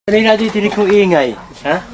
Sanay natin tinig kong ingay, ha?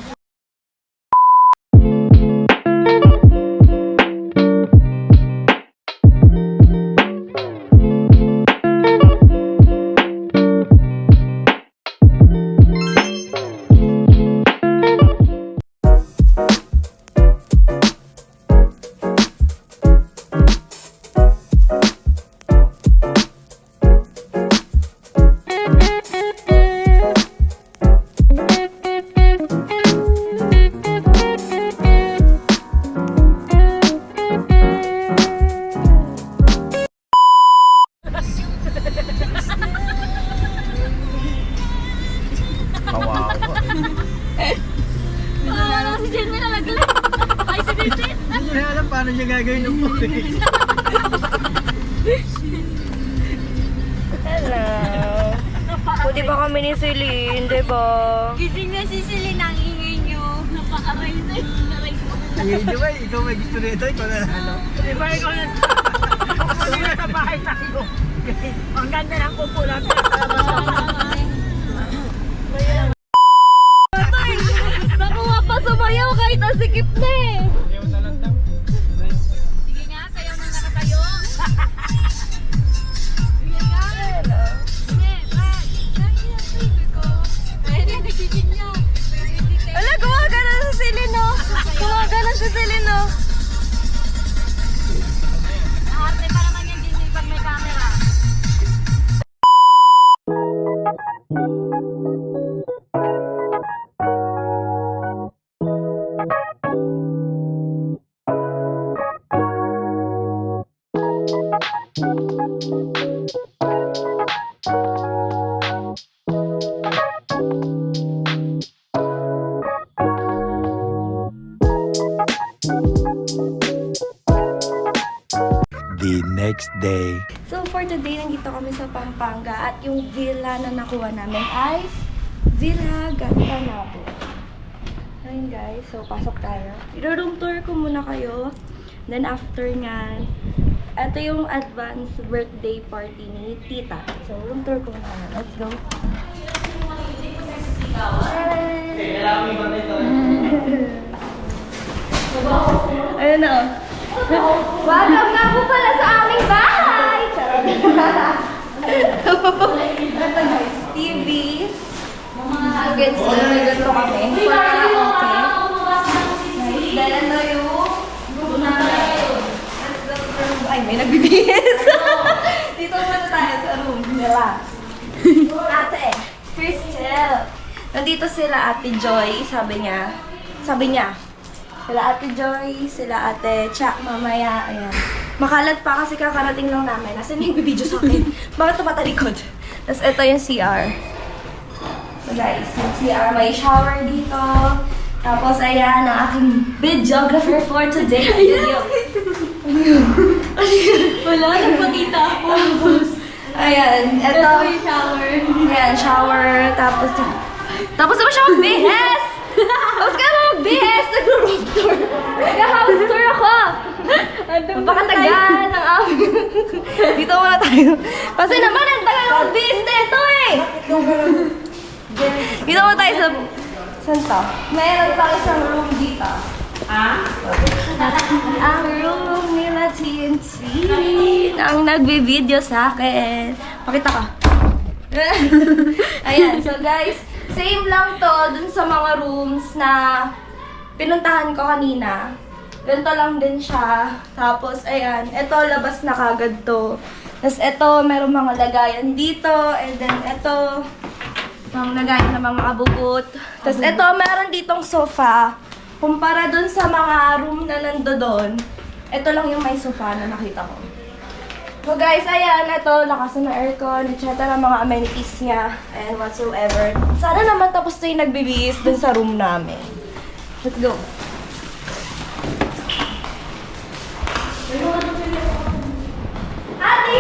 Paano niya gagawin ng pulis? Hello. Pwede ba kami ni Celine, diba? Gising na si Celine, ang ingay nyo. Napaka-aray na yun. Hindi ba? Ikaw may gusto nito? Ikaw na ano? Di ba ikaw na? Kasi nasa bahay tayo. Ang ganda ng kukulang. Nakuha pa sumayaw kahit asikip na eh. Sige nga, sayaw na nakatayo. Sige nga. Sige, Brad. Dahil ang baby ko. Dahil ang nagiging niya. Ala, gumagana si Celine, no? Gumagana si Celine, no? Arte pa naman yan din pag may camera. The next day. So for today, nandito kami sa Pampanga at yung villa na nakuha namin ay Villa Gantanapo. Ayun guys, so pasok tayo. I-room tour ko muna kayo. Then after nyan, ito yung advance birthday party ni Tita. So room tour ko muna. Let's go. Ayun na. Welcome nga po pala sa aming bahay! Charot! Ito guys, TV. Against the may ganito kami. For karaoke. Nice. Then ano yung room namin. Let's go to the room. Ay, may nagbibihis. Dito muna tayo sa room nila. Ate, Crystal. Nandito sila Ate Joy, sabi niya. Sila Ate Joy, sila Ate Cha, mamaya, ayan. Makalat pa kasi kakarating lang namin. Nasaan yung video sa akin? Bakit tumatalikod? Tapos ito yung CR. So guys, yung CR, may shower dito. Tapos ayan, ang aking videographer for today's video. Wala, nagpakita ako. Ayan, ito. Yung shower. Ayan, shower. Tapos naman siya mag-BS! Tapos ka naman mag-BS! Nag-room tour! Nag-house tour ako! Napakatagal ng amin. Dito muna tayo. Kasi naman, ang tagal ng mag-BS na ito eh! Dito muna tayo sa... Saan to? Mayroon pa isang room dito. Ang room nila TNT ang nagbe-video sa akin. Pakita ka. Ayan, so guys, same lang to dun sa mga rooms na pinuntahan ko kanina. Ganito lang din siya. Tapos, ayan, ito labas na kagad to. Tapos ito, meron mga lagayan dito. And then ito, mga lagayan ng mga abugot. Tapos ito, meron ditong sofa. Kumpara dun sa mga room na nando doon, ito lang yung may sofa na nakita ko. So guys, ayan, ito, lakas na aircon, etc. mga amenities niya, and whatsoever. Sana naman tapos na yung nagbibihis dun sa room namin. Let's go. Ate!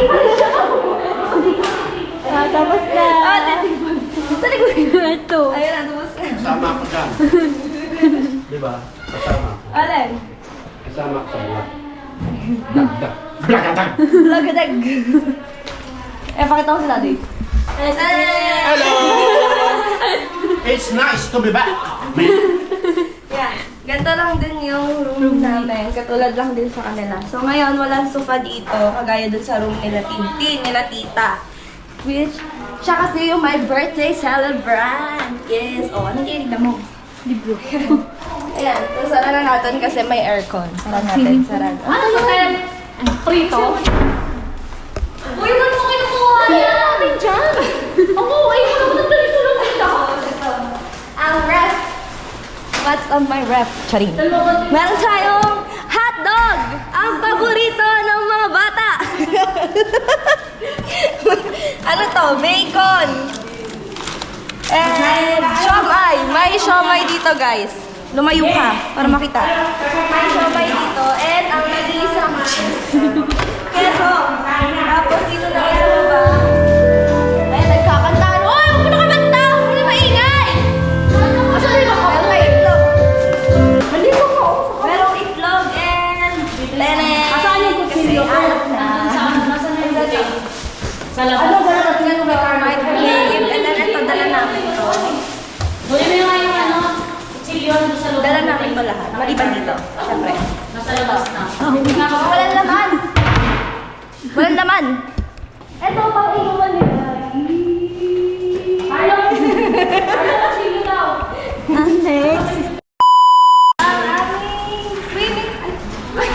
Tapos na! Ate! Saan nagbibihin ito? Ayun na, tapos na. Kasama ako dyan. Di ba? Kasama ako. Alin? Kasama ako sa mga. Dagdag. Blagadag! Lagadag! Eh, pakita ko si Daddy. Hello! it's nice to be back. Man. Yan. Ganito lang din yung room namin. Katulad lang din sa kanila. So ngayon, walang sofa dito. Kagaya dun sa room nila Tintin, nila Tita. Which, siya kasi yung my birthday celebrant. Yes. O, anong tinignan mo? Libro. Ayan. So, sara na natin kasi may aircon. Sara natin, sara. Ano ba tayo? Prito? Uy, ba't mo kinukuha yan? Natin dyan. Ako, ay mo naman ang ganito lang dito. Ang ref. What's on my ref? Charing. Meron tayong hotdog! Ang paborito ng mga bata! Ano to? Bacon! And siomay! May siomay dito, guys. Lumayo ka para makita. May siomay dito. And ang nag-iisang keso. Tapos dito na isa ba? Ayan, nagkakantaan. Uy! Huwag mo na kamanta! Huwag mo na maingay! Meron may itlog. Merong itlog and lene. Saan yung kutsilyo? Nasa Sa labas. Ano ba naman And then ito, dala namin ito. Buti mo yung ano, kutsilyo doon sa loob. Dala namin ito lahat. Maliban dito. Siyempre. Nasa labas na. Walang laman. Walang laman. Ito, pang inuman nila. Carlo! Carlo, kutsilyo daw. Next. Ang aming swimming pool.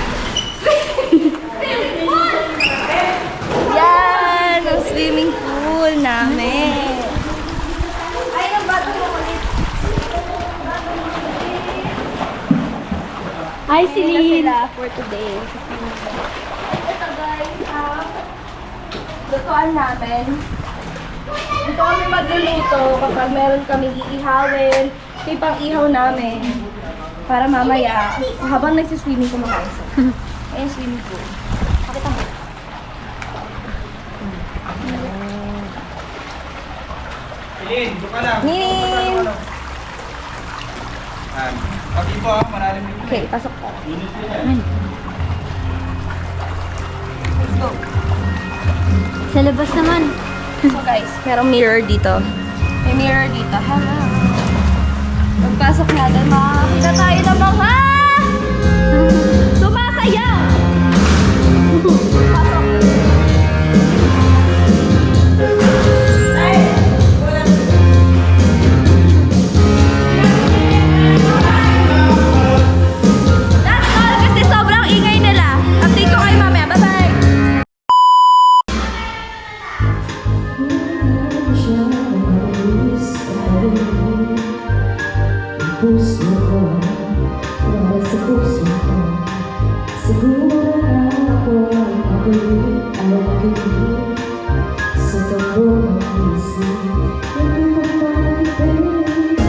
Yan, ang swimming pool namin. Ay, ang bato mo ulit. Hi, Sila for today. Ito guys, lutuan namin. Dito kami magluluto kapag meron kami iihawin. Ito yung pang-ihaw namin. Para mamaya, habang nagsiswimming kumakain sa. Ayan, swimming pool. Pakita mo. Pilin, doon ka lang. Nin! Pati po, malalim dito. Okay, pasok ka. Sa labas naman. So guys, merong mirror dito. May mirror dito. Hello! Pagpasok natin, makakita tayo ng mga sumasayaw! Pasok! That's all kasi sobrang ingay nila. Update ko kayo mamaya. Bye-bye! Puso ko, para sa puso ko. Siguro na ako ay mabalik, ay makikinig sa tabo ng isip. Hindi ko maipilit,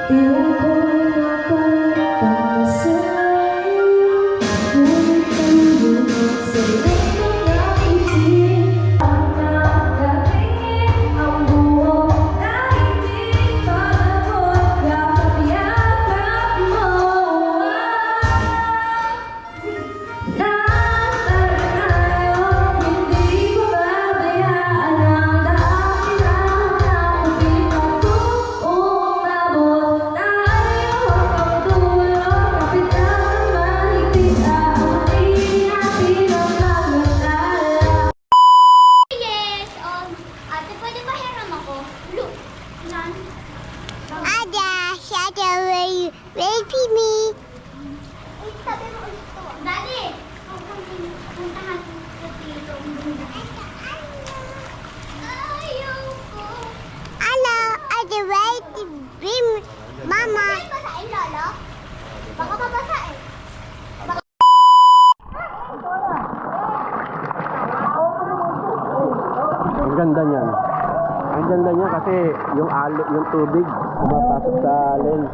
tila ko ay napapasay. Ngunit tayo sa ilang mga itin, ang nakatingin ang buong daigdig palabot kapayapang mo. Tayo, hindi ko babayaan ang daanin ang nakulit ako. Umabot tayo hanggang dulo, kapit ang mahigpit ang tingin natin ang magmagala. Yes, ate, pwede ba hiram ako? Look, yan. Ada, Shada, will you baby me? Ay, sabi mo ulit to. Daddy! Puntahan ko dito ang bunda. Ayoko. Hello, Ada, wait, bim, mama. Pwede basahin, Lolo? Baka mabasahin. Ang ganda niyan. Ang ganda niya kasi yung tubig pumapasok sa lens.